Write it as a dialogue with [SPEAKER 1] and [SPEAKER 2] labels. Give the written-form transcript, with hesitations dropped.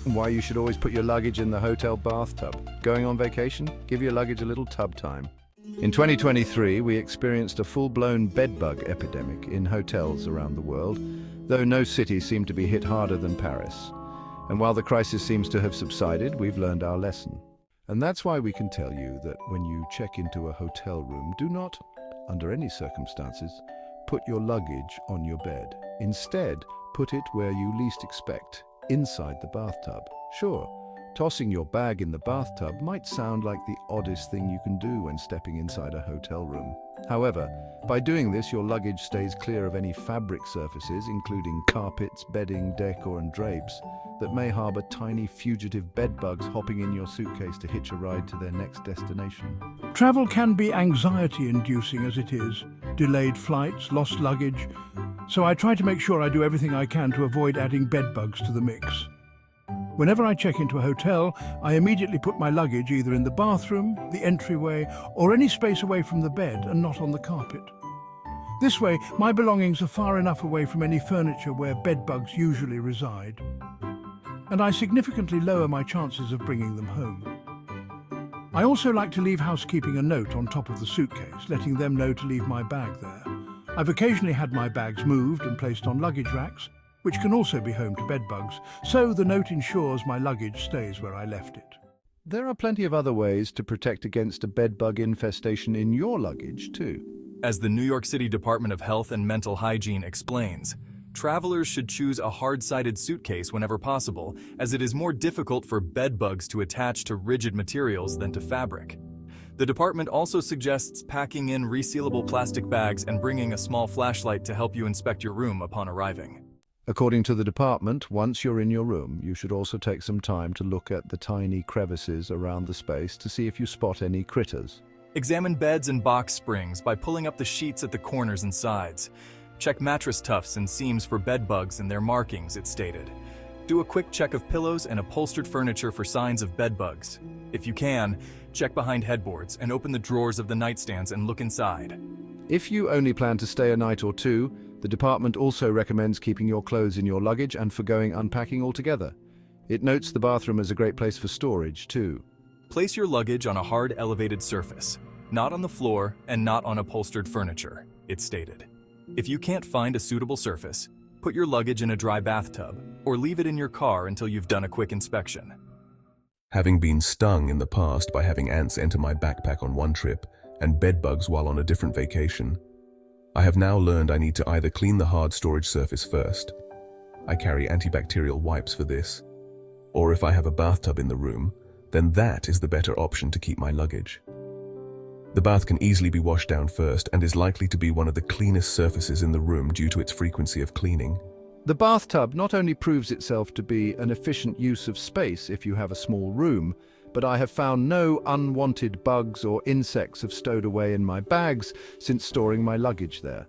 [SPEAKER 1] And why you should always put your luggage in the hotel bathtub. Going on vacation? Give your luggage a little tub time. In 2023, we experienced a full-blown bedbug epidemic in hotels around the world, though no city seemed to be hit harder than Paris. And while the crisis seems to have subsided, we've learned our lesson. And that's why we can tell you that when you check into a hotel room, do not, under any circumstances, put your luggage on your bed. Instead, put it where you least expect, inside the bathtub. Sure, tossing your bag in the bathtub might sound like the oddest thing you can do when stepping inside a hotel room. However, by doing this, your luggage stays clear of any fabric surfaces, including carpets, bedding, decor, and drapes, that may harbor tiny fugitive bedbugs hopping in your suitcase to hitch a ride to their next destination.
[SPEAKER 2] Travel can be anxiety-inducing as it is. Delayed flights, lost luggage. So I try to make sure I do everything I can to avoid adding bedbugs to the mix. Whenever I check into a hotel, I immediately put my luggage either in the bathroom, the entryway, or any space away from the bed and not on the carpet. This way, my belongings are far enough away from any furniture where bedbugs usually reside. And I significantly lower my chances of bringing them home. I also like to leave housekeeping a note on top of the suitcase, letting them know to leave my bag there. I've occasionally had my bags moved and placed on luggage racks, which can also be home to bedbugs, so the note ensures my luggage stays where I left it.
[SPEAKER 1] There are plenty of other ways to protect against a bedbug infestation in your luggage, too.
[SPEAKER 3] As the New York City Department of Health and Mental Hygiene explains, travelers should choose a hard-sided suitcase whenever possible, as it is more difficult for bedbugs to attach to rigid materials than to fabric. The department also suggests packing in resealable plastic bags and bringing a small flashlight to help you inspect your room upon arriving.
[SPEAKER 1] According to the department, once you're in your room, you should also take some time to look at the tiny crevices around the space to see if you spot any critters.
[SPEAKER 3] Examine beds and box springs by pulling up the sheets at the corners and sides. Check mattress tufts and seams for bedbugs and their markings, it stated. Do a quick check of pillows and upholstered furniture for signs of bedbugs. If you can, check behind headboards and open the drawers of the nightstands and look inside.
[SPEAKER 1] If you only plan to stay a night or two, the department also recommends keeping your clothes in your luggage and forgoing unpacking altogether. It notes the bathroom as a great place for storage, too.
[SPEAKER 3] Place your luggage on a hard elevated surface, not on the floor and not on upholstered furniture, it stated. If you can't find a suitable surface, put your luggage in a dry bathtub or leave it in your car until you've done a quick inspection.
[SPEAKER 4] Having been stung in the past by having ants enter my backpack on one trip and bedbugs while on a different vacation, I have now learned I need to either clean the hard storage surface first. I carry antibacterial wipes for this. Or if I have a bathtub in the room, then that is the better option to keep my luggage. The bath can easily be washed down first and is likely to be one of the cleanest surfaces in the room due to its frequency of cleaning.
[SPEAKER 1] The bathtub not only proves itself to be an efficient use of space if you have a small room, but I have found no unwanted bugs or insects have stowed away in my bags since storing my luggage there.